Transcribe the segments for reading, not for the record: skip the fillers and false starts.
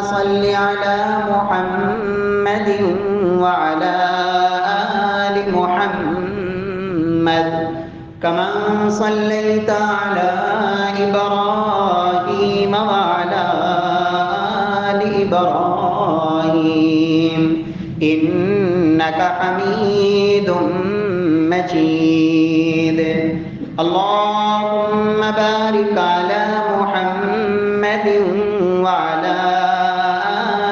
صل على محمد وعلى آل محمد كما صليت على إبراهيم وعلى آل إبراهيم إنك حميد مجيد. اللهم بارك على محمد وعلى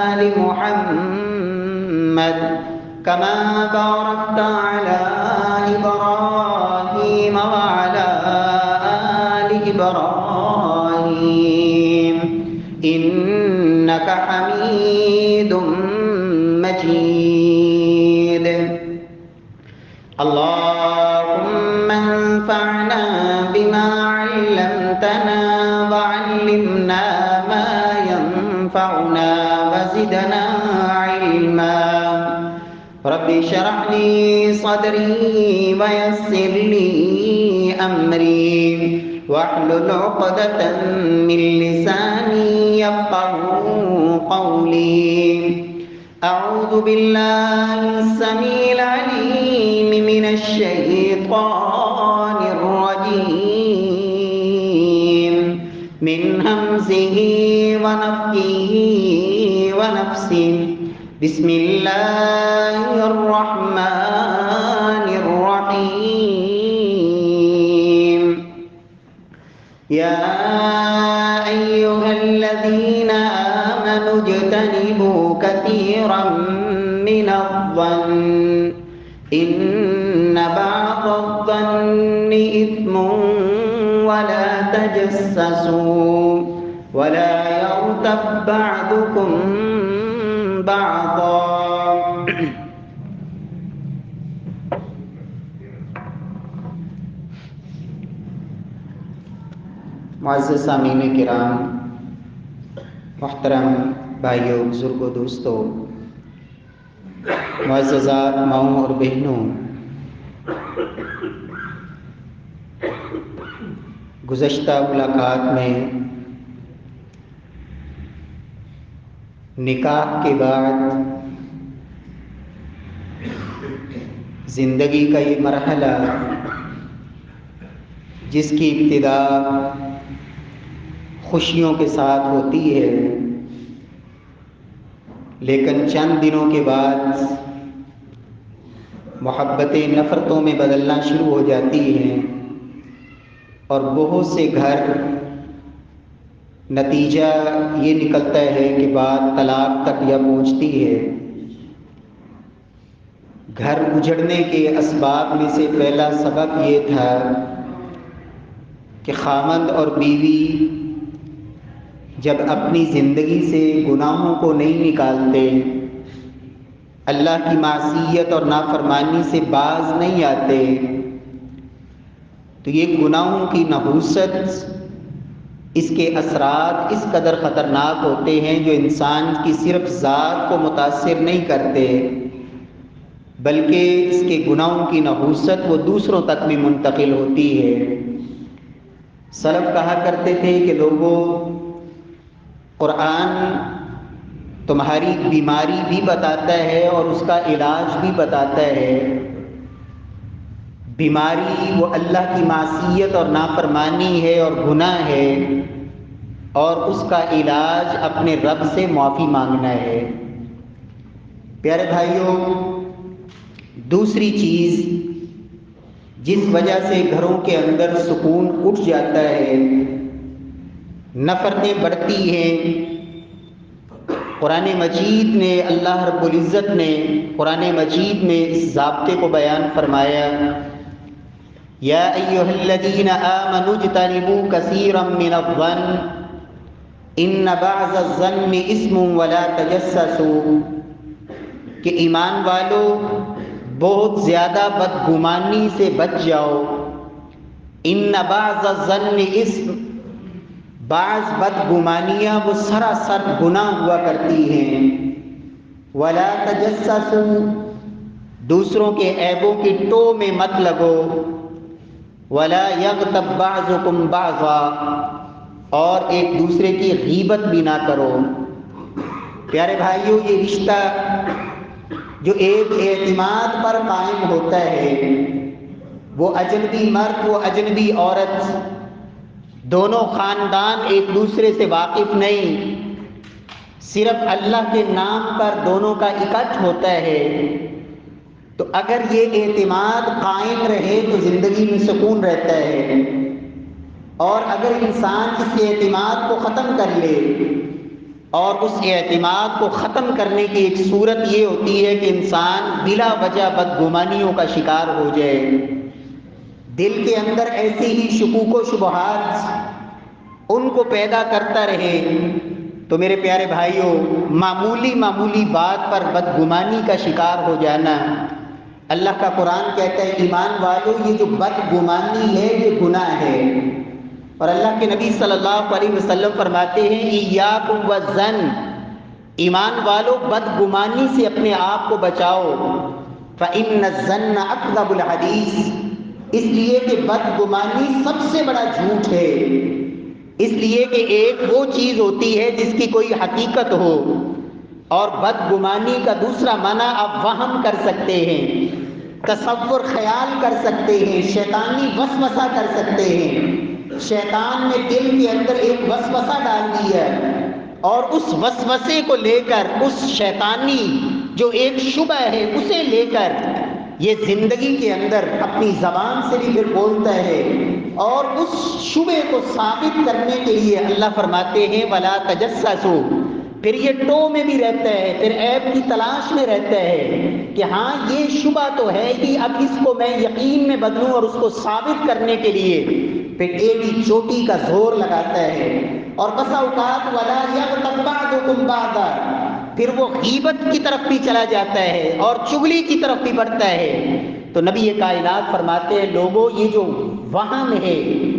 آل محمد كما باركت على إبراهيم وعلى آل إبراهيم إنك حميد مجيد. اللهم انفعنا بما علمتنا وعلمنا ما ينفعنا وزدنا علما. رب اشرح لي صدري ويسر لي أمري واحلل عقدة من لساني يفقهوا قولي. أعوذ بالله السميع العليم من الشيطان الرجيم من همزه ونفخه ونفسه. بسم الله الرحمن الرحيم. يا أيها الذين آمنوا اجتنبوا كثيرا من الظن إن بعض الظن إثم ولا تجسسوا ولا يغتب بعضكم بعضا. معزز سامعین کرام، محترم بھائیوں، بزرگوں، دوستوں، معززات ماؤں اور بہنوں، گزشتہ ملاقات میں نکاح کے بعد زندگی کا یہ مرحلہ جس کی ابتدا خوشیوں کے ساتھ ہوتی ہے، لیکن چند دنوں کے بعد محبتیں نفرتوں میں بدلنا شروع ہو جاتی ہیں اور بہت سے گھر نتیجہ یہ نکلتا ہے کہ بات طلاق تک یا پہنچتی ہے. گھر اجڑنے کے اسباب میں سے پہلا سبب یہ تھا کہ خاوند اور بیوی جب اپنی زندگی سے گناہوں کو نہیں نکالتے، اللہ کی معصیت اور نافرمانی سے باز نہیں آتے، تو یہ گناہوں کی نحوست، اس کے اثرات اس قدر خطرناک ہوتے ہیں جو انسان کی صرف ذات کو متاثر نہیں کرتے، بلکہ اس کے گناہوں کی نحوست وہ دوسروں تک بھی منتقل ہوتی ہے. سلف کہا کرتے تھے کہ لوگوں، قرآن تمہاری بیماری بھی بتاتا ہے اور اس کا علاج بھی بتاتا ہے. بیماری وہ اللہ کی معصیت اور نافرمانی ہے اور گناہ ہے، اور اس کا علاج اپنے رب سے معافی مانگنا ہے. پیارے بھائیوں، دوسری چیز جس وجہ سے گھروں کے اندر سکون اٹھ جاتا ہے، نفرتیں بڑھتی ہیں، قرآن مجید نے، اللہ رب العزت نے قرآن مجید میں اس ضابطے کو بیان فرمایا. یا ایھا الذین آمنوا اجتنبوا کثیرا من الظن ان بعض الظن اثم ولا تجسسوا، کہ ایمان والو بہت زیادہ بدگمانی سے بچ جاؤ. ان بعض الظن اثم، بعض بدگمانیاں وہ سراسر گناہ ہوا کرتی ہیں. ولا تجسسوا، دوسروں کے عیبوں کی ٹو میں مت لگو. ولا یغتب بعضکم بعضا، اور ایک دوسرے کی غیبت بھی نہ کرو. پیارے بھائیوں، یہ رشتہ جو ایک اعتماد پر قائم ہوتا ہے، وہ اجنبی مرد وہ اجنبی عورت، دونوں خاندان ایک دوسرے سے واقف نہیں، صرف اللہ کے نام پر دونوں کا اکٹھ ہوتا ہے، تو اگر یہ اعتماد قائم رہے تو زندگی میں سکون رہتا ہے، اور اگر انسان اس اعتماد کو ختم کر لے، اور اس اعتماد کو ختم کرنے کی ایک صورت یہ ہوتی ہے کہ انسان بلا وجہ بدگمانیوں کا شکار ہو جائے، دل کے اندر ایسی ہی شکوک و شبہات ان کو پیدا کرتا رہے، تو میرے پیارے بھائیوں، معمولی بات پر بدگمانی کا شکار ہو جانا، اللہ کا قرآن کہتا ہے ایمان والو یہ جو بدگمانی ہے یہ گناہ ہے، اور اللہ کے نبی صلی اللہ علیہ وسلم فرماتے ہیں ایاکم والظن، ایمان والو بدگمانی سے اپنے آپ کو بچاؤ، فإن الظن اکذب الحدیث، اس لیے کہ بدگمانی سب سے بڑا جھوٹ ہے، اس لیے کہ ایک وہ چیز ہوتی ہے جس کی کوئی حقیقت ہو، اور بدگمانی کا دوسرا معنی آپ وہم کر سکتے ہیں، تصور خیال کر سکتے ہیں، شیطانی وسوسہ کر سکتے ہیں، شیطان نے دل کے اندر ایک وسوسہ ڈال دیا، اور اس وسوسے کو لے کر، اس شیطانی جو ایک شبہ ہے اسے لے کر یہ زندگی کے اندر اپنی زبان سے بھی پھر بولتا ہے، اور اس شبہ کو ثابت کرنے کے لیے اللہ فرماتے ہیں وَلَا تَجَسَّسُوا، پھر یہ ٹو میں بھی رہتا ہے، پھر عیب کی تلاش میں رہتا ہے کہ ہاں یہ شبہ تو ہے کہ اب اس کو میں یقین میں بدلوں، اور اس کو ثابت کرنے کے لیے پھر ایڑی چوٹی کا زور لگاتا ہے، اور بسا اوقات وَلَا يَغْتَبْ بَعْضُكُمْ بَعْضًا، پھر وہ غیبت کی طرف بھی چلا جاتا ہے اور چغلی کی طرف بھی بڑھتا ہے۔ تو نبی کائنات فرماتے ہیں لوگوں یہ جو وہم ہے،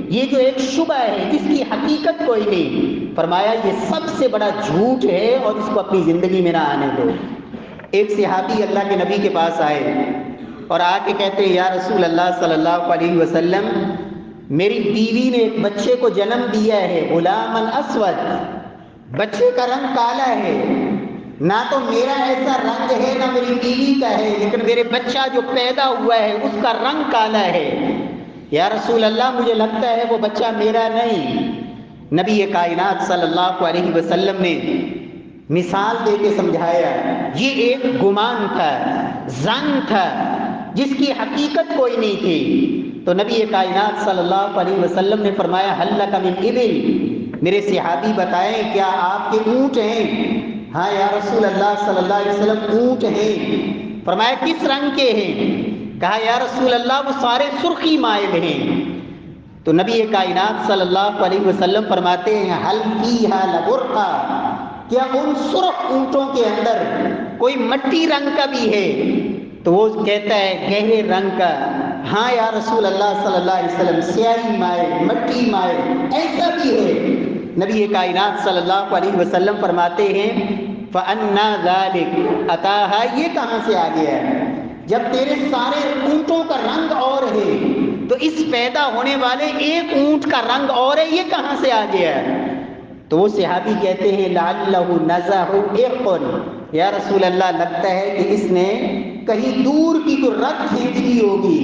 یہ جو ایک شبہ ہے جس کی حقیقت کوئی نہیں، فرمایا یہ سب سے بڑا جھوٹ ہے، اور اس کو اپنی زندگی میں نہ آنے دو۔ ایک صحابی اللہ کے نبی کے پاس آئے اور آ کے کہتے ہیں یا رسول اللہ صلی اللہ علیہ وسلم، میری بیوی نے ایک بچے کو جنم دیا ہے، غلام اسود، بچے کا رنگ کالا ہے، نہ تو میرا ایسا رنگ ہے نہ میری بیوی کا ہے، لیکن میرے بچہ جو پیدا ہوا ہے اس کا رنگ کالا ہے، یا رسول اللہ مجھے لگتا ہے وہ بچہ میرا نہیں۔ نبی کائنات صلی اللہ علیہ وسلم نے مثال دے کے سمجھایا، یہ ایک گمان تھا، ظن تھا، جس کی حقیقت کوئی نہیں تھی۔ تو نبی کائنات صلی اللہ علیہ وسلم نے فرمایا حل لک من ابل، میرے صحابی بتائیں کیا آپ کے اونٹ ہیں؟ ہاں یا رسول اللہ صلی اللہ علیہ وسلم اونٹ ہیں۔ فرمایا کس رنگ کے ہیں؟ کہا یا رسول اللہ وہ سارے سرخی مائل ہیں۔ تو نبی کائنات صلی اللہ علیہ وسلم فرماتے ہیں حل فیہا لبرقا، کیا ان سرخ اونٹوں کے اندر کوئی مٹی رنگ کا بھی ہے؟ تو وہ کہتا ہے گہرے رنگ کا۔ ہاں یا رسول اللہ صلی اللہ علیہ وسلم سیاہی مائل، مٹی مائل ایسا بھی ہے۔ نبی کائنات صلی اللہ علیہ وسلم فرماتے ہیں فَأَنَّا ذَلِكَ، أَتَاهَا، یہ کہاں سے آ گیا ہے؟ جب تیرے سارے اونٹوں کا رنگ اور ہے تو اس پیدا ہونے والے ایک اونٹ کا رنگ اور ہے، یہ کہاں سے آ گیا ہے؟ تو وہ صحابی کہتے ہیں لَعَلَّهُ نَزَعُ عِرْقٌ، یا رسول اللہ لگتا ہے کہ اس نے کہیں دور کی کوئی رگ کھینچ لی ہوگی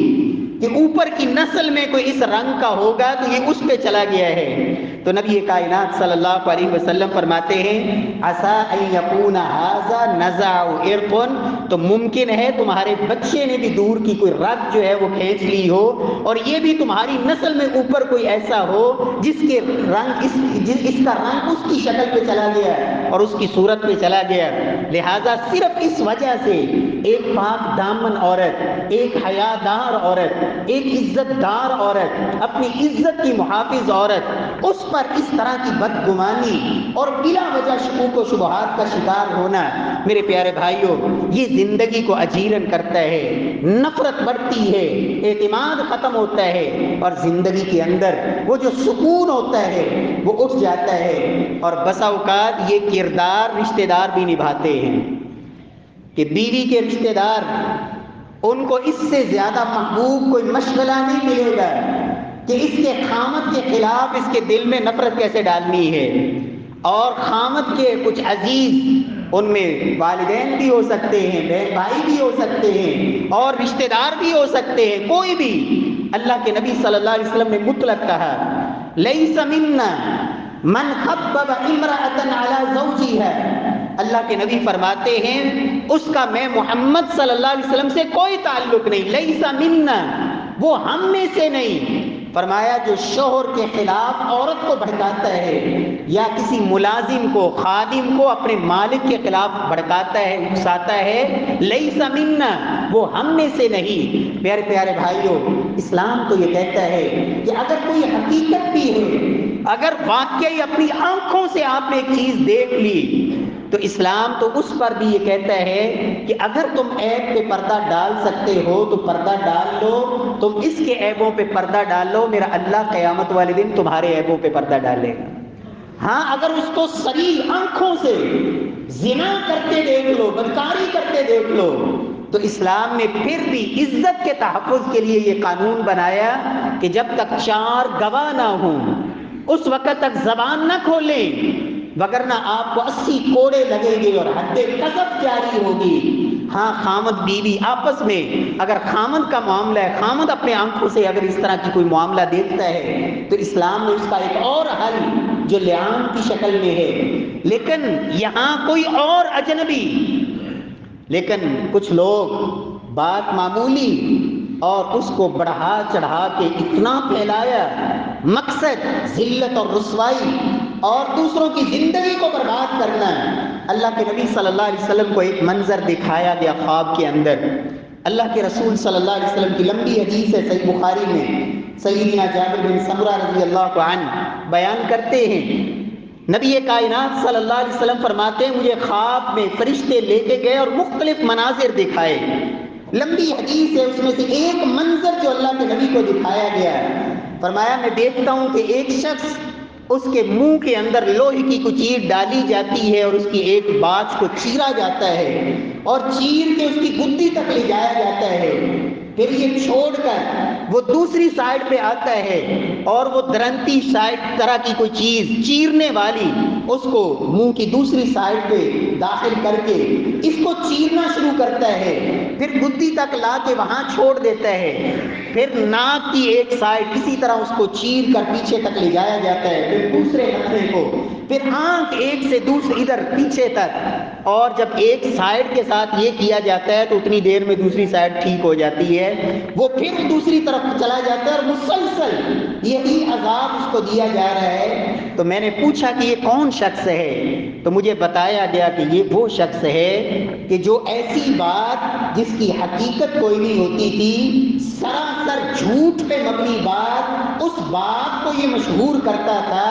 کہ اوپر کی نسل میں کوئی اس رنگ کا ہوگا تو یہ اس پہ چلا گیا ہے۔ تو نبی کائنات صلی اللہ علیہ وسلم فرماتے ہیں عسیٰ ان یکون ھذا نزع عرق، تو ممکن ہے تمہارے بچے نے بھی دور کی کوئی رگ جو ہے وہ کھینچ لی ہو، اور یہ بھی تمہاری نسل میں اوپر کوئی ایسا ہو جس کے رنگ اس کا رنگ اس کی شکل پہ چلا گیا اور اس کی صورت پہ چلا گیا۔ لہذا صرف اس وجہ سے ایک پاک دامن عورت، ایک حیادار عورت، ایک عزت دار عورت، اپنی عزت کی محافظ عورت، اس پر اس طرح کی بدگمانی اور بلا وجہ شکوک و شبہات کا شکار ہونا، میرے پیارے بھائیوں، یہ زندگی کو اجیرن کرتا ہے، نفرت بڑھتی ہے، اعتماد ختم ہوتا ہے، اور زندگی کے اندر وہ جو سکون ہوتا ہے وہ اٹھ جاتا ہے۔ اور بسا اوقات یہ کردار رشتہ دار بھی نبھاتے ہیں کہ بیوی کے رشتہ دار ان کو اس سے زیادہ محبوب کوئی مشغلہ نہیں ملے گا کہ اس کے خامد کے خلاف اس کے دل میں نفرت کیسے ڈالنی ہے، اور خامد کے کچھ عزیز ان میں والدین بھی ہو سکتے ہیں، بہن بھائی بھی ہو سکتے ہیں، اور رشتہ دار بھی ہو سکتے ہیں، کوئی بھی۔ اللہ کے نبی صلی اللہ علیہ وسلم نے مطلق کہا لیس منا من خبب امرأة علی زوجها، اللہ کے نبی فرماتے ہیں اس کا میں محمد صلی اللہ علیہ وسلم سے کوئی تعلق نہیں، لیس منا، وہ ہم میں سے نہیں۔ فرمایا جو شوہر کے خلاف عورت کو بھڑکاتا ہے یا کسی ملازم کو، خادم کو اپنے مالک کے خلاف بھڑکاتا ہے، اکساتا ہے، لیس منا، وہ ہم میں سے نہیں۔ پیارے پیارے بھائیوں، اسلام تو یہ کہتا ہے کہ اگر کوئی حقیقت بھی ہے، اگر واقعی اپنی آنکھوں سے آپ نے ایک چیز دیکھ لی، تو اسلام تو اس پر بھی یہ کہتا ہے کہ اگر تم عیب پہ پردہ ڈال سکتے ہو تو پردہ ڈال لو، تم اس کے عیبوں پہ پردہ ڈال لو، میرا اللہ قیامت والے دن تمہارے عیبوں پہ پردہ ڈالے گا۔ ہاں اگر اس کو صریح آنکھوں سے زنا کرتے دیکھ لو، بدکاری کرتے دیکھ لو، تو اسلام نے پھر بھی عزت کے تحفظ کے لیے یہ قانون بنایا کہ جب تک 4 گواہ نہ ہوں اس وقت تک زبان نہ کھولیں، وگرنہ آپ کو 80 کوڑے لگیں گے اور حد قذف جاری ہوگی۔ ہاں خامد بیوی آپس میں اگر خامد کا معاملہ ہے، خامد اپنے آنکھوں سے اگر اس طرح کی کوئی معاملہ دیکھتا ہے تو اسلام نے اس کا ایک اور حل جو لعان کی شکل میں ہے، لیکن یہاں کوئی اور اجنبی، لیکن کچھ لوگ بات معمولی اور اس کو بڑھا چڑھا کے اتنا پھیلایا، مقصد ذلت اور رسوائی اور دوسروں کی زندگی کو برباد کرنا۔ اللہ کے نبی صلی اللہ علیہ وسلم کو ایک منظر دکھایا گیا خواب کے اندر۔ اللہ کے رسول صلی اللہ علیہ وسلم کی لمبی حدیث ہے صحیح بخاری میں، سیدنا جابر بن سمرہ رضی اللہ عنہ بیان کرتے ہیں، نبی کائنات صلی اللہ علیہ وسلم فرماتے ہیں مجھے خواب میں فرشتے لے کے گئے اور مختلف مناظر دکھائے۔ لمبی حدیث ہے، اس میں سے ایک منظر جو اللہ کے نبی کو دکھایا گیا ہے، فرمایا میں دیکھتا ہوں کہ ایک شخص اس کے منہ کے اندر لوہے کی کوئی چیز ڈالی جاتی ہے اور اس کی ایک بات کو چیرا جاتا ہے اور چیر کے اس کی گدی تک لے جایا جاتا ہے، پھر یہ چھوڑ کر وہ دوسری سائڈ پہ آتا ہے اور وہ درنتی سائڈ طرح کی کوئی چیز چیرنے والی اس کو منہ کی دوسری سائڈ پہ داخل کر کے اس کو چیرنا شروع کرتا ہے، پھر گدی تک لا کے وہاں چھوڑ دیتا ہے، پھر ناک کی ایک سائڈ اسی طرح اس کو چیر کر پیچھے تک لے جایا جاتا ہے، پھر دوسرے ہتھے کو، پھر آنکھ ایک سے دوسری ادھر پیچھے تک، اور جب ایک سائڈ کے ساتھ یہ کیا جاتا ہے تو اتنی دیر میں دوسری سائڈ ٹھیک ہو جاتی ہے، وہ پھر دوسری طرف چلا جاتا ہے اور مسلسل یہی عذاب اس کو دیا جا رہا ہے۔ تو میں نے پوچھا کہ یہ کون شخص ہے، تو مجھے بتایا گیا کہ یہ وہ شخص ہے کہ جو ایسی بات جس کی حقیقت کوئی نہیں ہوتی تھی، سراسر جھوٹ پہ مبنی بات، اس بات کو یہ مشہور کرتا تھا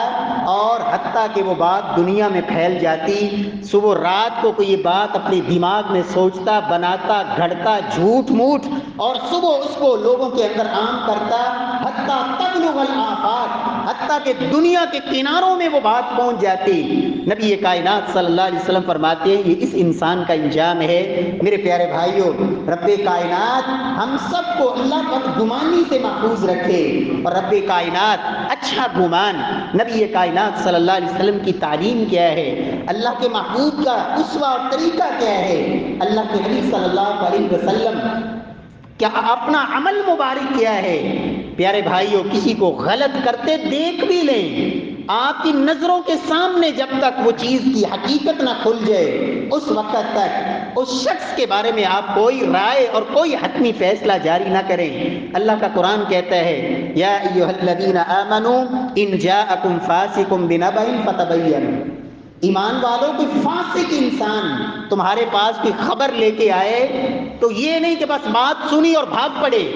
اور حتیٰ کہ وہ بات دنیا میں پھیل جاتی، صبح رات کو کوئی یہ بات اپنے دماغ میں سوچتا، بناتا، گھڑتا، جھوٹ موٹ، اور صبح اس کو لوگوں کے اندر عام کرتا، حتیٰ تبلغ الآفاق، حتیٰ کہ دنیا کے کناروں میں وہ بات پہنچ جاتی۔ نبی کائنات صلی اللہ علیہ وسلم فرماتے ہیں یہ اس انسان کا انجام ہے۔ میرے پیارے بھائیوں، رب کائنات ہم سب کو اللہ پر گمانی سے محفوظ رکھے، اور رب کائنات اچھا گمان، نبی کائنات صلی اللہ علیہ وسلم کی تعلیم کیا ہے، اللہ کے محبوب کا اسوہ اور طریقہ کیا ہے، اللہ کے نبی صلی اللہ علیہ وسلم کیا اپنا عمل مبارک کیا ہے۔ پیارے بھائیوں، کسی کو غلط کرتے دیکھ بھی لیں، آپ کی نظروں کے سامنے جب تک وہ چیز کی حقیقت نہ کھل جائے اس وقت تک اس شخص کے بارے میں آپ کوئی رائے اور کوئی حتمی فیصلہ جاری نہ کریں۔ اللہ کا قرآن کہتا ہے یا ایھا الذین آمنوا ان جاءکم فاسق بنبأ فتبینوا، ایمان والوں کوئی فاسق انسان تمہارے پاس کوئی خبر لے کے آئے تو یہ نہیں کہ بس بات سنی اور بھاگ پڑے۔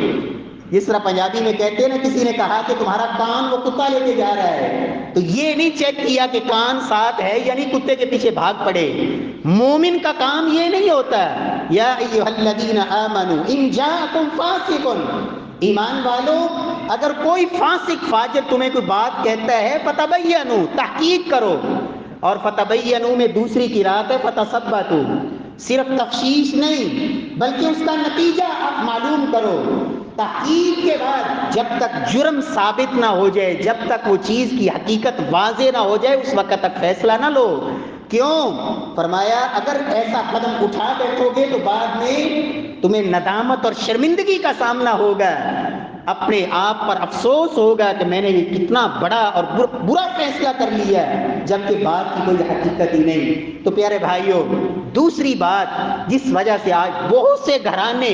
جس طرح پنجابی میں کہتے ہیں نا، کسی نے کہا کہ تمہارا کان وہ کتا لے کے جا رہا ہے تو یہ نہیں چیک کیا کہ کان ساتھ ہے یعنی کتے کے پیچھے بھاگ پڑے۔ مومن کا کام یہ نہیں ہوتا۔ یا ایھا الذین آمنوا ان جاءکم فاسق، ایمان والو اگر کوئی فاسق فاجر تمہیں کوئی بات کہتا ہے فتبینوا، تحقیق کرو، اور فتبینوا میں دوسری قرات ہے فتثبتوا، صرف تفشیش نہیں بلکہ اس کا نتیجہ آپ معلوم کرو۔ تحقیق کے بعد جب تک جرم ثابت نہ ہو جائے، جب تک وہ چیز کی حقیقت واضح نہ ہو جائے اس وقت تک فیصلہ نہ لو۔ کیوں؟ فرمایا اگر ایسا قدم اٹھا بیٹھو گے تو بعد میں تمہیں ندامت اور شرمندگی کا سامنا ہوگا، اپنے آپ پر افسوس ہوگا کہ میں نے یہ کتنا بڑا اور برا فیصلہ کر لیا جبکہ بات کی کوئی حقیقت ہی نہیں۔ تو پیارے بھائیوں، دوسری بات جس وجہ سے آج بہت سے گھرانے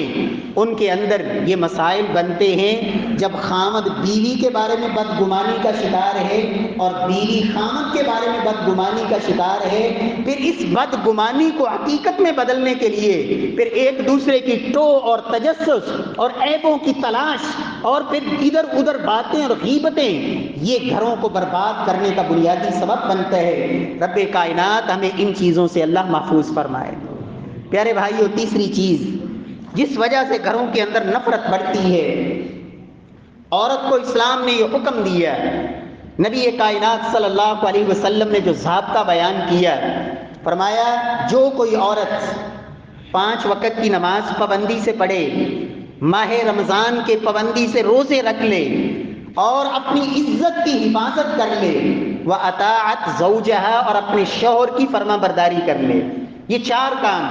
ان کے اندر یہ مسائل بنتے ہیں، جب خامد بیوی کے بارے میں بدگمانی کا شکار ہے اور بیوی خامد کے بارے میں بدگمانی کا شکار ہے، پھر اس بدگمانی کو حقیقت میں بدلنے کے لیے پھر ایک دوسرے کی ٹو اور تجسس اور عیبوں کی تلاش اور پھر ادھر ادھر باتیں اور غیبتیں، یہ گھروں کو برباد کرنے کا بنیادی سبب بنتا ہے۔ رب کائنات ہمیں ان چیزوں سے اللہ محفوظ فرمائے۔ پیارے بھائیو، تیسری چیز جس وجہ سے گھروں کے اندر نفرت بڑھتی ہے، عورت کو اسلام نے یہ حکم دیا، نبی کائنات صلی اللہ علیہ وسلم نے جو ضابطہ بیان کیا، فرمایا جو کوئی عورت 5 وقت کی نماز پابندی سے پڑھے، ماہ رمضان کے پابندی سے روزے رکھ لے اور اپنی عزت کی حفاظت کر لے، وَأَطَاعَتْ زَوْجَهَا اور اپنے شوہر کی فرما برداری کر لے، یہ 4 کام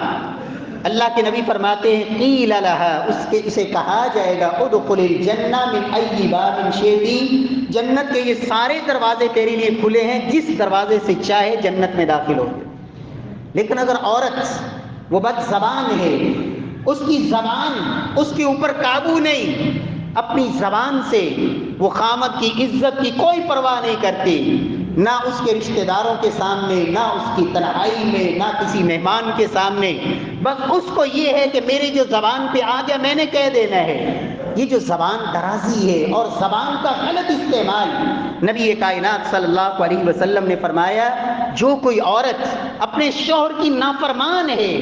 اللہ کے نبی فرماتے ہیں قیل لها، اسے کہا جائے گا ادخل الجنہ من ای باب شئت، جنت کے یہ سارے دروازے تیرے لیے کھلے ہیں، جس دروازے سے چاہے جنت میں داخل ہو۔ لیکن اگر عورت وہ بد زبان ہے، اس کی زبان اس کے اوپر قابو نہیں، اپنی زبان سے وہ خامد کی عزت کی کوئی پرواہ نہیں کرتی، نہ اس کے رشتہ داروں کے سامنے، نہ اس کی تنہائی میں، نہ کسی مہمان کے سامنے، بس اس کو یہ ہے کہ میری جو زبان پہ آ گیا میں نے کہہ دینا ہے، یہ جو زبان درازی ہے اور زبان کا غلط استعمال، نبی کائنات صلی اللہ علیہ وسلم نے فرمایا جو کوئی عورت اپنے شوہر کی نافرمان ہے،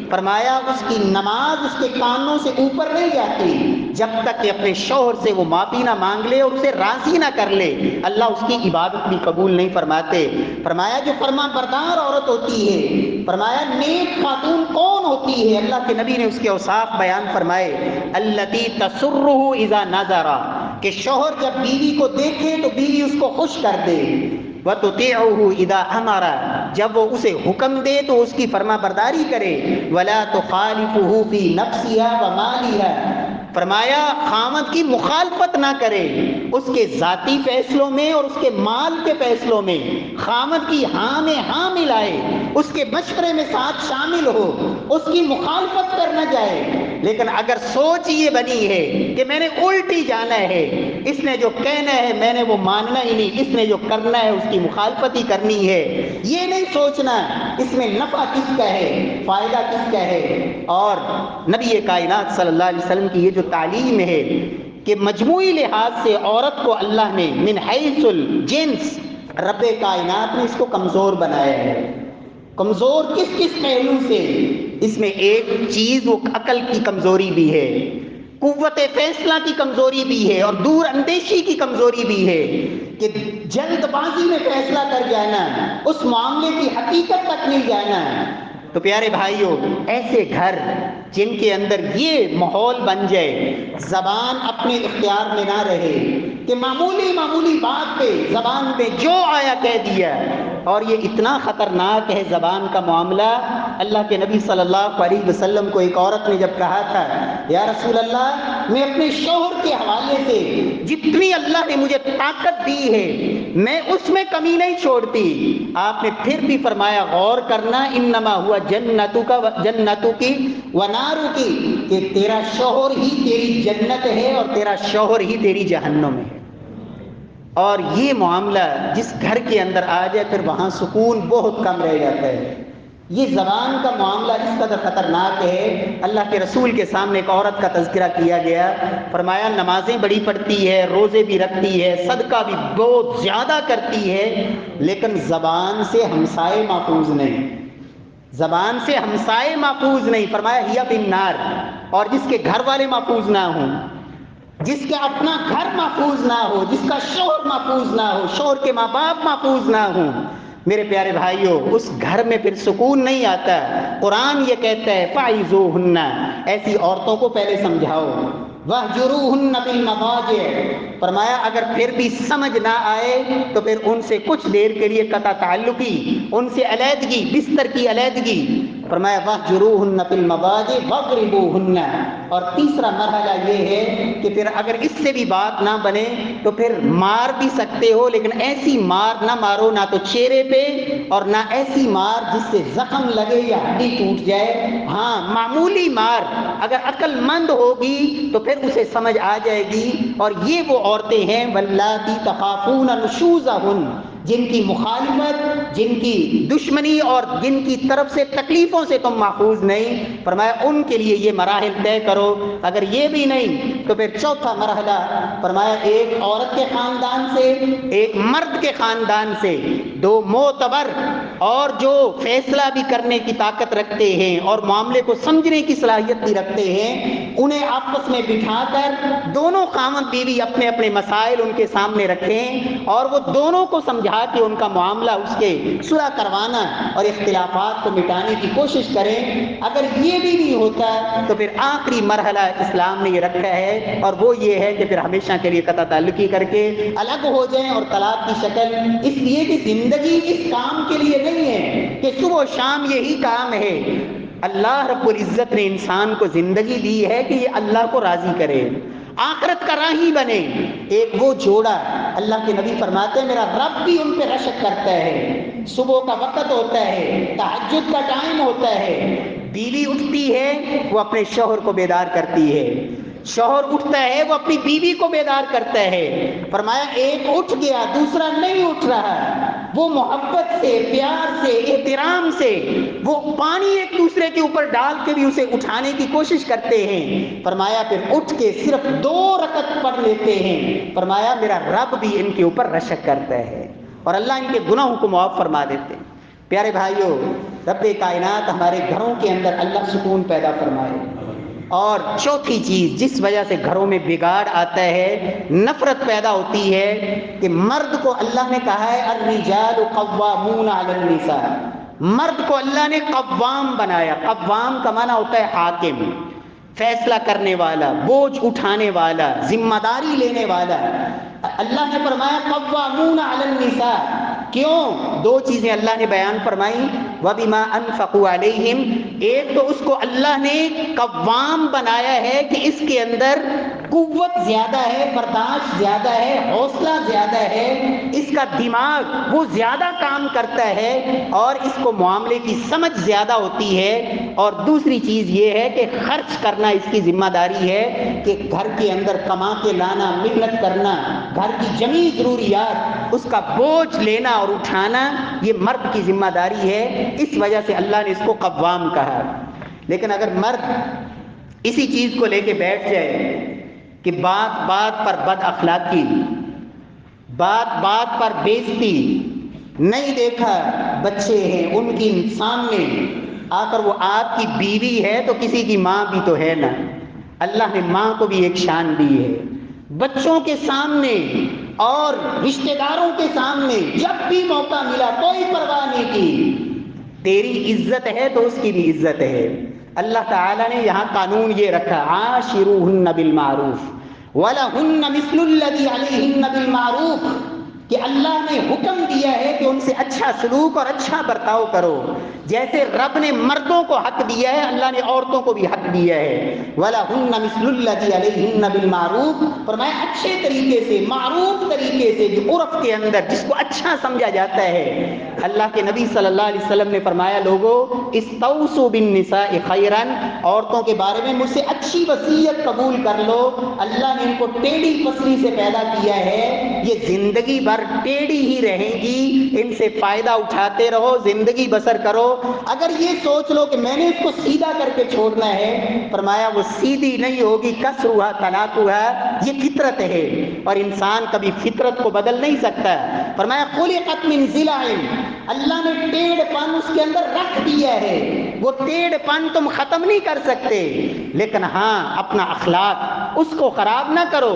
فرمایا اس کی نماز اس کے کانوں سے اوپر نہیں جاتی جب تک کہ اپنے شوہر سے وہ معافی نہ مانگ لے اور اسے راضی نہ کر لے، اللہ اس کی عبادت بھی قبول نہیں فرماتے۔ فرمایا جو فرما بردار عورت ہوتی ہے، فرمایا نیک خاتون کون ہوتی ہے، اللہ کے نبی نے اس کے اوصاف بیان فرمائے، التی تسرہ اذا نظر، کہ شوہر جب بیوی کو دیکھے تو بیوی اس کو خوش کر دے، وَتُطِيعُهُ اذا امر، جب وہ اسے حکم دے تو اس کی فرما برداری کرے، وَلَا تُخَالِفُهُ فِي نَفْسِهَا وَمَالِهَا، فرمایا خامد کی مخالفت نہ کرے اس کے ذاتی فیصلوں میں اور اس کے مال کے فیصلوں میں، خامد کی ہاں میں ہاں ملائے، اس کے مشورے میں ساتھ شامل ہو، اس کی مخالفت کر نہ جائے۔ لیکن اگر سوچ یہ بنی ہے کہ میں نے الٹی جانا ہے، اس نے جو کہنا ہے میں نے وہ ماننا ہی نہیں، اس نے جو کرنا ہے اس کی مخالفت ہی کرنی ہے، یہ نہیں سوچنا اس میں نفع کس کا ہے، فائدہ کس کا ہے۔ اور نبی کائنات صلی اللہ علیہ وسلم کی یہ جو تعلیم ہے کہ مجموعی لحاظ سے عورت کو اللہ نے من حیث الجنس، رب کائنات نے اس کو کمزور بنایا ہے۔ کمزور کس کس پہلو سے؟ اس میں ایک چیز وہ عقل کی کمزوری بھی ہے، قوت فیصلہ کی کمزوری بھی ہے، اور دور اندیشی کی کمزوری بھی ہے کہ جلد بازی میں فیصلہ کر جانا، اس معاملے کی حقیقت تک نہیں جانا۔ تو پیارے بھائیوں، ایسے گھر جن کے اندر یہ ماحول بن جائے، زبان اپنے اختیار میں نہ رہے کہ معمولی بات پہ زبان پہ جو آیا کہہ دیا، اور یہ اتنا خطرناک ہے زبان کا معاملہ۔ اللہ کے نبی صلی اللہ علیہ وسلم کو ایک عورت نے جب کہا تھا یا رسول اللہ میں اپنے شوہر کے حوالے سے جتنی اللہ نے مجھے طاقت دی ہے میں اس میں کمی نہیں چھوڑتی، آپ نے پھر بھی فرمایا غور کرنا انما ہوا جنتکی ونارکی، کہ تیرا شوہر ہی تیری جنت ہے اور تیرا شوہر ہی تیری جہنم ہے۔ اور یہ معاملہ جس گھر کے اندر آ جائے پھر وہاں سکون بہت کم رہ جاتا ہے۔ یہ زبان کا معاملہ اس قدر خطرناک ہے، اللہ کے رسول کے سامنے ایک عورت کا تذکرہ کیا گیا، فرمایا نمازیں بڑی پڑھتی ہے، روزے بھی رکھتی ہے، صدقہ بھی بہت زیادہ کرتی ہے، لیکن زبان سے ہمسائے محفوظ نہیں، زبان سے ہمسائے محفوظ نہیں۔ فرمایا ہی بالنار، اور جس کے گھر والے محفوظ نہ ہوں، جس کا اپنا گھر محفوظ نہ ہو، جس کا شوہر محفوظ نہ ہو، شوہر کے ماں باپ محفوظ نہ ہوں، میرے پیارے بھائیوں اس گھر میں پھر سکون نہیں آتا۔ قرآن یہ کہتا ہے فَعِظُوهُنَّ، ایسی عورتوں کو پہلے سمجھاؤ، وَاهْجُرُوهُنَّ فِي فرمایا اگر پھر بھی سمجھ نہ آئے تو پھر ان سے کچھ دیر کے لیے قطع تعلقی، ان سے علیحدگی، بستر کی علیحدگی. فرمایا وَاهْجُرُوهُنَّ فِي الْمَضَاجِعِ وَاضْرِبُوهُنَّ. اور تیسرا مرحلہ یہ ہے کہ پھر اگر اس سے بھی بات نہ بنے تو پھر مار بھی سکتے ہو، لیکن ایسی مار نہ مارو، نہ تو چہرے پہ اور نہ ایسی مار جس سے زخم لگے یا ہڈی ٹوٹ جائے. ہاں معمولی مار اگر عقل مند ہوگی تو پھر اسے سمجھ آ جائے گی. اور یہ وہ عورتیں ہیں واللاتی تخافون نشوزہن، جن کی مخالفت، جن کی دشمنی اور جن کی طرف سے تکلیفوں سے تم محفوظ نہیں. فرمایا ان کے لیے یہ مراحل طے کرو. اگر یہ بھی نہیں تو پھر چوتھا مرحلہ فرمایا ایک عورت کے خاندان سے، ایک مرد کے خاندان سے، دو معتبر اور جو فیصلہ بھی کرنے کی طاقت رکھتے ہیں اور معاملے کو سمجھنے کی صلاحیت بھی رکھتے ہیں، انہیں آپس میں بٹھا کر دونوں خاوند بیوی اپنے اپنے مسائل ان کے سامنے رکھیں اور وہ دونوں کو سمجھا کے ان کا معاملہ اس کے صلح کروانا اور اختلافات کو مٹانے کی کوشش کریں. اگر یہ بھی نہیں ہوتا تو پھر آخری مرحلہ اسلام نے یہ رکھا ہے اور وہ یہ ہے کہ پھر ہمیشہ کے لیے قطع تعلقی کر کے الگ ہو جائیں اور طلاق کی شکل. اس لیے کہ زندگی اس کام کے لیے نہیں ہے کہ صبح و شام یہی کام ہے. اللہ رب العزت نے انسان کو زندگی دی ہے کہ یہ اللہ کو راضی کرے، آخرت کا راہی بنے. ایک وہ جوڑا اللہ کے نبی فرماتے ہیں میرا رب بھی ان پہ رشک کرتا ہے. صبح کا وقت ہوتا ہے، تہجد کا ٹائم ہوتا ہے، بیوی اٹھتی ہے وہ اپنے شوہر کو بیدار کرتی ہے، شوہر اٹھتا ہے وہ اپنی بیوی کو بیدار کرتا ہے. فرمایا ایک اٹھ گیا دوسرا نہیں اٹھ رہا، وہ محبت سے، پیار سے، احترام سے وہ پانی ایک دوسرے کے اوپر ڈال کے بھی اسے اٹھانے کی کوشش کرتے ہیں. فرمایا پھر اٹھ کے صرف 2 رکعت پڑھ لیتے ہیں. فرمایا میرا رب بھی ان کے اوپر رشک کرتا ہے اور اللہ ان کے گناہوں کو معاف فرما دیتے ہیں. پیارے بھائیوں، رب کائنات ہمارے گھروں کے اندر اللہ سکون پیدا فرمائے. اور چوتھی چیز جس وجہ سے گھروں میں بگاڑ آتا ہے، نفرت پیدا ہوتی ہے، کہ مرد کو اللہ نے کہا ہے الرجال قوامون علی النساء، مرد کو اللہ نے قوام بنایا. قوام کا معنی ہوتا ہے حاکم، فیصلہ کرنے والا، بوجھ اٹھانے والا، ذمہ داری لینے والا. اللہ نے فرمایا قوامون علی النساء. کیوں؟ 2 چیزیں اللہ نے بیان فرمائی. وَبِمَا أَنفَقُوا عَلَيْهِمْ، ایک تو اس کو اللہ نے قوام بنایا ہے کہ اس کے اندر قوت زیادہ ہے، برداشت زیادہ ہے، حوصلہ زیادہ ہے، اس کا دماغ وہ زیادہ کام کرتا ہے اور اس کو معاملے کی سمجھ زیادہ ہوتی ہے. اور دوسری چیز یہ ہے کہ خرچ کرنا اس کی ذمہ داری ہے، کہ گھر کے اندر کما کے لانا، محنت کرنا، گھر کی جمی ضروریات اس کا بوجھ لینا اور اٹھانا یہ مرد کی ذمہ داری ہے. اس وجہ سے اللہ نے اس کو قوام کہا. لیکن اگر مرد اسی چیز کو لے کے بیٹھ جائے کہ بات بات پر بد اخلاقی، بات بات پر بےعزتی، نہیں دیکھا بچے ہیں ان کی سامنے آ کر وہ آپ کی بیوی ہے تو کسی کی ماں بھی تو ہے نا، اللہ نے ماں کو بھی ایک شان دی ہے. بچوں کے سامنے اور رشتہ داروں کے سامنے جب بھی موقع ملا کوئی پرواہ نہیں کی. تیری عزت ہے تو اس کی بھی عزت ہے. اللہ تعالیٰ نے یہاں قانون یہ رکھا عاشروہن بالمعروف وَلَهُنَّ مِثْلُ الَّذِي عَلَيْهِنَّ بِالْمَعْرُوفِ، کہ اللہ نے حکم دیا ہے کہ ان سے اچھا سلوک اور اچھا برتاؤ کرو. جیسے رب نے مردوں کو حق دیا ہے اللہ نے عورتوں کو بھی حق دیا ہے. وَلَهُنَّ مِثْلُ الَّذِي عَلَيْهِنَّ بِالْمَعْرُوفِ، فرمایا اچھے طریقے سے، معروف طریقے سے، جو عرف کے اندر جس کو اچھا سمجھا جاتا ہے. اللہ کے نبی صلی اللہ علیہ وسلم نے فرمایا لوگو استوصوا بالنساء خیرا، عورتوں کے بارے میں مجھ سے اچھی وصیت قبول کر لو. اللہ نے ان کو ٹیڑھی پسلی سے پیدا کیا ہے، یہ زندگی بھر ٹیڑھی ہی رہیں گی، ان سے فائدہ اٹھاتے رہو، زندگی بسر کرو. اگر یہ سوچ لو کہ میں نے اس کو سیدھا کر کے چھوڑنا ہے، فرمایا وہ سیدھی نہیں ہوگی، کسرھا طلاقھا، یہ فطرت ہے اور انسان کبھی فطرت کو بدل نہیں سکتا. فرمایا خلقت من ضلع، اللہ نے ٹیڑھ پن اس کے اندر رکھ دیا ہے، وہ ٹیڑھ پن تم ختم نہیں کر سکتے، لیکن ہاں اپنا اخلاق اس کو خراب نہ کرو.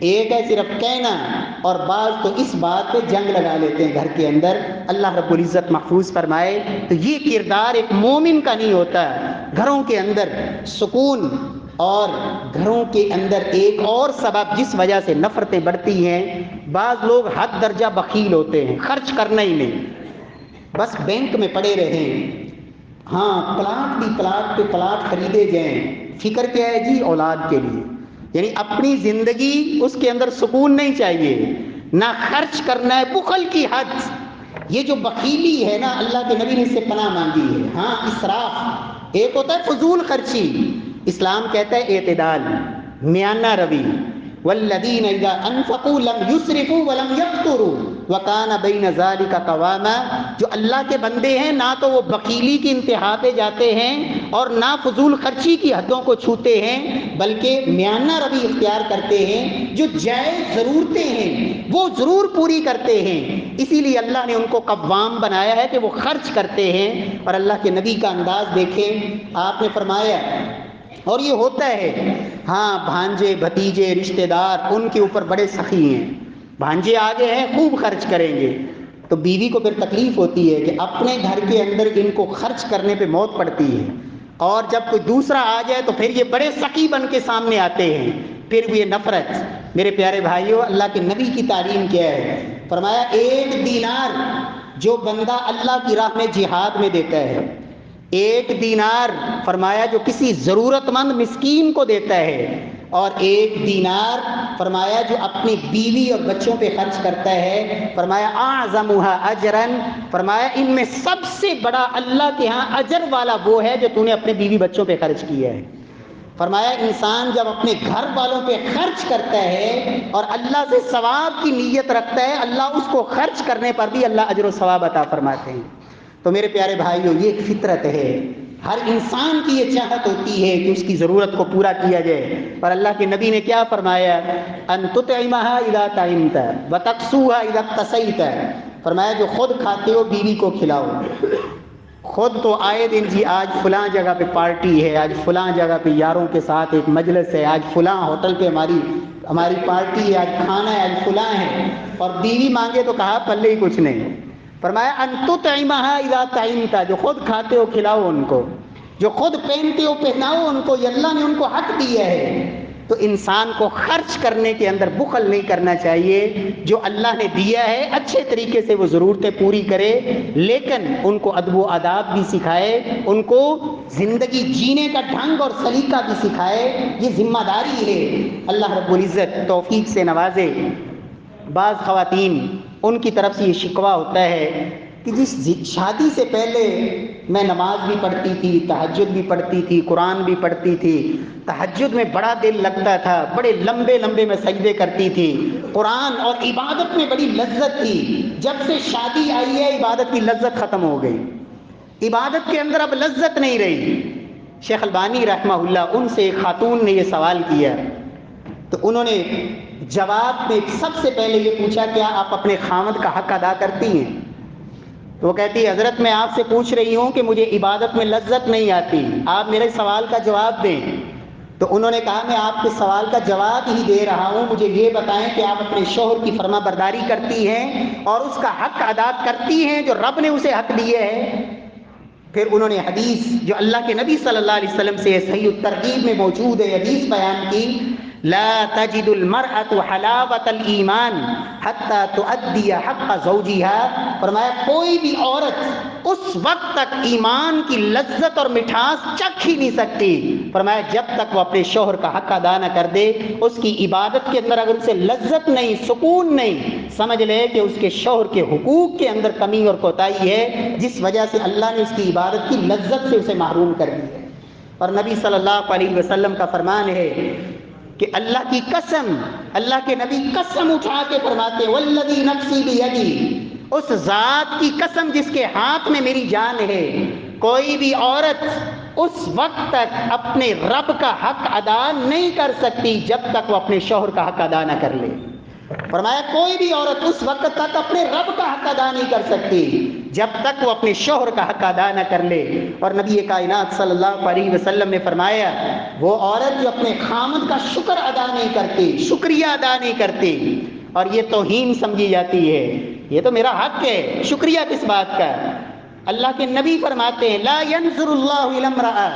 ایک ہے صرف کہنا، اور بعض تو اس بات پہ جنگ لگا لیتے ہیں گھر کے اندر۔ اللہ رب العزت محفوظ فرمائے۔ تو یہ کردار ایک مومن کا نہیں ہوتا۔ گھروں کے اندر سکون، اور گھروں کے اندر ایک اور سبب جس وجہ سے نفرتیں بڑھتی ہیں، بعض لوگ حد درجہ بخیل ہوتے ہیں، خرچ کرنا ہی نہیں، بس بینک میں پڑے رہیں، ہاں پلاٹ بھی پلاٹ پہ پلاٹ خریدے جائیں، فکر کیا ہے جی؟ اولاد کے لیے، یعنی اپنی زندگی اس کے اندر سکون نہیں چاہیے، نہ خرچ کرنا ہے، بخل کی حد۔ یہ جو بخیلی ہے نا، اللہ کے نبی نے اس سے پناہ مانگی ہے۔ ہاں اسراف، ایک ہوتا ہے فضول خرچی، اسلام کہتا ہے اعتدال، میانہ روی۔ والذین اذا انفقوا لم یسرفوا ولم یقتروا وکان بین ذلک قواما۔ جو اللہ کے بندے ہیں، نہ تو وہ بخیلی کی انتہا پہ جاتے ہیں اور نہ فضول خرچی کی حدوں کو چھوتے ہیں، بلکہ میانہ روی اختیار کرتے ہیں۔ جو جائز ضرورتیں ہیں وہ ضرور پوری کرتے ہیں، اسی لیے اللہ نے ان کو قوام بنایا ہے کہ وہ خرچ کرتے ہیں۔ اور اللہ کے نبی کا انداز دیکھیں، آپ نے فرمایا، اور یہ ہوتا ہے، ہاں بھانجے بھتیجے رشتہ دار ان کے اوپر بڑے سخی ہیں، بھانجے آگے ہیں خوب خرچ کریں گے، تو بیوی کو پھر تکلیف ہوتی ہے کہ اپنے گھر کے اندر ان کو خرچ کرنے پہ موت پڑتی ہے، اور جب کوئی دوسرا آ جائے تو پھر یہ بڑے سخی بن کے سامنے آتے ہیں، پھر بھی یہ نفرت۔ میرے پیارے بھائیوں، اللہ کے نبی کی تعلیم کیا ہے؟ فرمایا 1 دینار جو بندہ اللہ کی راہ میں جہاد میں دیتا ہے، 1 دینار فرمایا جو کسی ضرورت مند مسکین کو دیتا ہے، اور 1 دینار فرمایا جو اپنی بیوی اور بچوں پہ خرچ کرتا ہے، فرمایا اعظمها اجرا، فرمایا ان میں سب سے بڑا اللہ کے ہاں اجر والا وہ ہے جو تو نے اپنے بیوی بچوں پہ خرچ کیا ہے۔ فرمایا انسان جب اپنے گھر والوں پہ خرچ کرتا ہے اور اللہ سے ثواب کی نیت رکھتا ہے، اللہ اس کو خرچ کرنے پر بھی اللہ اجر و ثواب عطا فرماتے ہیں۔ تو میرے پیارے بھائیو، یہ ایک فطرت ہے، ہر انسان کی یہ چاہت ہوتی ہے کہ اس کی ضرورت کو پورا کیا جائے، اور اللہ کے نبی نے کیا فرمایا؟ ان تطعمها اذا طعمت وتقسوها اذا اقتصیت، فرمایا جو خود کھاتے ہو بیوی کو کھلاؤ۔ خود تو آئے دن جی آج فلاں جگہ پہ پارٹی ہے، آج فلاں جگہ پہ یاروں کے ساتھ ایک مجلس ہے، آج فلاں ہوٹل پہ ہماری پارٹی ہے، آج کھانا ہے، آج فلاں ہے، اور بیوی مانگے تو کہا پلے ہی کچھ نہیں۔ فرمایا ان تطعمها اذا طعمت، جو خود کھاتے ہو کھلاؤ ان کو، جو خود پہنتے ہو پہناؤ ان کو، یہ اللہ نے ان کو حق دیا ہے۔ تو انسان کو خرچ کرنے کے اندر بخل نہیں کرنا چاہیے، جو اللہ نے دیا ہے اچھے طریقے سے وہ ضرورتیں پوری کرے، لیکن ان کو ادب و آداب بھی سکھائے، ان کو زندگی جینے کا ڈھنگ اور سلیقہ بھی سکھائے، یہ ذمہ داری ہے۔ اللہ رب العزت توفیق سے نوازے۔ بعض خواتین ان کی طرف سے یہ شکوہ ہوتا ہے کہ جس شادی سے پہلے میں نماز بھی پڑھتی تھی، تہجد بھی پڑھتی تھی، قرآن بھی پڑھتی تھی، تہجد میں بڑا دل لگتا تھا، بڑے لمبے لمبے میں سجدے کرتی تھی، قرآن اور عبادت میں بڑی لذت تھی، جب سے شادی آئی ہے عبادت کی لذت ختم ہو گئی، عبادت کے اندر اب لذت نہیں رہی۔ شیخ البانی رحمہ اللہ، ان سے ایک خاتون نے یہ سوال کیا، تو انہوں نے جواب میں سب سے پہلے یہ پوچھا کیا آپ اپنے خاوند کا حق ادا کرتی ہیں؟ تو وہ کہتی ہے حضرت میں آپ سے پوچھ رہی ہوں کہ مجھے عبادت میں لذت نہیں آتی، آپ میرے سوال کا جواب دیں۔ تو انہوں نے کہا میں آپ کے سوال کا جواب ہی دے رہا ہوں، مجھے یہ بتائیں کہ آپ اپنے شوہر کی فرما برداری کرتی ہیں اور اس کا حق ادا کرتی ہیں جو رب نے اسے حق دیے ہے؟ پھر انہوں نے حدیث جو اللہ کے نبی صلی اللہ علیہ وسلم سے صحیح الترغیب میں موجود ہے حدیث بیان کی، لا تجد المرأة حلاوة الایمان حتی تؤدی حق زوجها، فرمایا کوئی بھی عورت اس وقت تک ایمان کی لذت اور مٹھاس چکھ ہی نہیں سکتی، فرمایا جب تک وہ اپنے شوہر کا حق ادا نہ کر دے۔ اس کی عبادت کے اندر اگر اسے لذت نہیں، سکون نہیں، سمجھ لے کہ اس کے شوہر کے حقوق کے اندر کمی اور کوتاہی ہے، جس وجہ سے اللہ نے اس کی عبادت کی لذت سے اسے محروم کر دی ہے۔ اور نبی صلی اللہ علیہ وسلم کا فرمان ہے کہ اللہ کی قسم، اللہ کے نبی قسم اٹھا کے فرماتے والذی نفسی بیدی، اس ذات کی قسم جس کے ہاتھ میں میری جان ہے، کوئی بھی عورت اس وقت تک اپنے رب کا حق ادا نہیں کر سکتی جب تک وہ اپنے شوہر کا حق ادا نہ کر لے۔ فرمایا کوئی بھی عورت اس وقت تک اپنے رب کا حق ادا نہیں کر سکتی جب تک وہ اپنے شوہر کا حق ادا نہ کر لے۔ اور نبی کائنات صلی اللہ علیہ وسلم نے فرمایا وہ عورت جو اپنے خامد کا شکر ادا نہیں کرتی، شکریہ ادا نہیں کرتی، اور یہ توہین سمجھی جاتی ہے، یہ تو میرا حق ہے، شکریہ کس بات کا؟ اللہ کے نبی فرماتے ہیں لا ينظر اللہ الی امرأ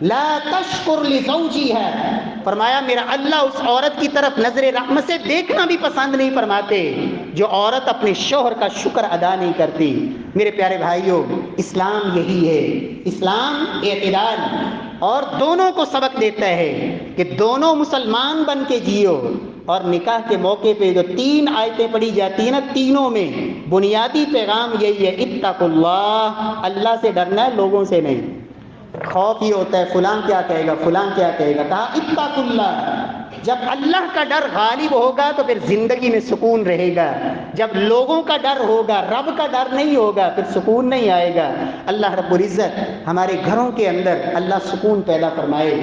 لا تشکر لزوجها، فرمایا میرا اللہ اس عورت کی طرف نظر رحمت سے دیکھنا بھی پسند نہیں فرماتے جو عورت اپنے شوہر کا شکر ادا نہیں کرتی۔ میرے پیارے بھائیوں، اسلام یہی ہے، اسلام اعتدال اور دونوں کو سبق دیتا ہے کہ دونوں مسلمان بن کے جیو۔ اور نکاح کے موقع پہ جو 3 آیتیں پڑھی جاتی ہیں نا، تینوں میں بنیادی پیغام یہی ہے اتقوا اللہ، اللہ سے ڈرنا ہے، لوگوں سے نہیں۔ خوف یہ ہوتا ہے فلاں کیا کہے گا، فلاں کیا کہے گا، کہا اتقوا اللہ۔ جب اللہ کا ڈر غالب ہوگا تو پھر زندگی میں سکون رہے گا، جب لوگوں کا ڈر ہوگا، رب کا ڈر نہیں ہوگا، پھر سکون نہیں آئے گا۔ اللہ رب العزت ہمارے گھروں کے اندر اللہ سکون پیدا فرمائے۔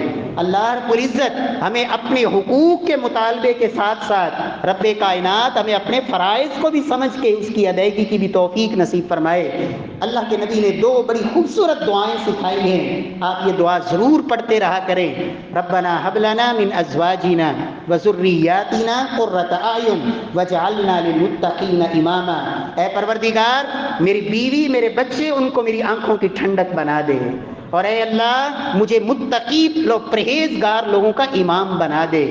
اللہ رب العزت ہمیں اپنے حقوق کے مطالبے کے ساتھ ساتھ رب کائنات ہمیں اپنے فرائض کو بھی سمجھ کے اس کی ادائیگی کی بھی توفیق نصیب فرمائے۔ اللہ کے نبی نے 2 بڑی خوبصورت دعائیں سکھائی ہیں، آپ یہ دعا ضرور پڑھتے رہا کریں۔ ربنا هب لنا من ازواجنا وذریاتنا قرۃ اعین واجعلنا للمتقین اماما، اے پروردگار میری بیوی میرے بچے ان کو میری آنکھوں کی ٹھنڈک بنا دے، اور اے اللہ مجھے متقی لوگ پرہیزگار لوگوں کا امام بنا دے۔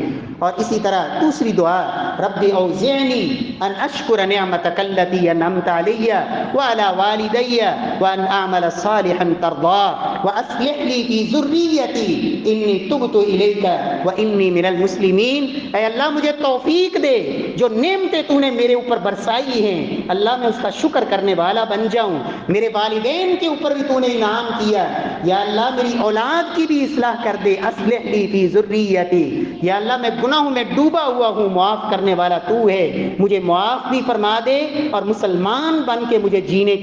اور اسی طرح دوسری دعا رب اوزعنی ان اشکر نعمتک التی انعمت علی وعلی والدی وان اعمل صالحا ترضاه واصلح لی فی ذریتی انی تبت الیک وانی من المسلمین، اے اللہ مجھے توفیق دے جو نعمتیں تو نے میرے اوپر برسائی ہیں اللہ میں اس کا شکر کرنے والا بن جاؤں، میرے والدین کے اوپر بھی تو نے انعام کیا، یا اللہ میری اولاد کی بھی اصلاح کر دے، اصلح لی فی ذریتی، یا اللہ میں گناہوں میں ڈوبا ہوا ہوں، معاف کرنے والا تو ہے، مجھے معاف بھی فرما دے اور مسلمان بن کے مجھے جینے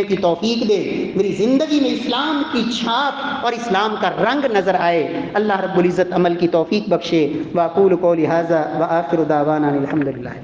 کی توفیق دے، میری زندگی میں اسلام کی چھاپ اور اسلام کا رنگ نظر آئے۔ اللہ رب العزت عمل کی توفیق بخشے۔ واقول قولی ھذا وآخر دعوانا الحمدللہ۔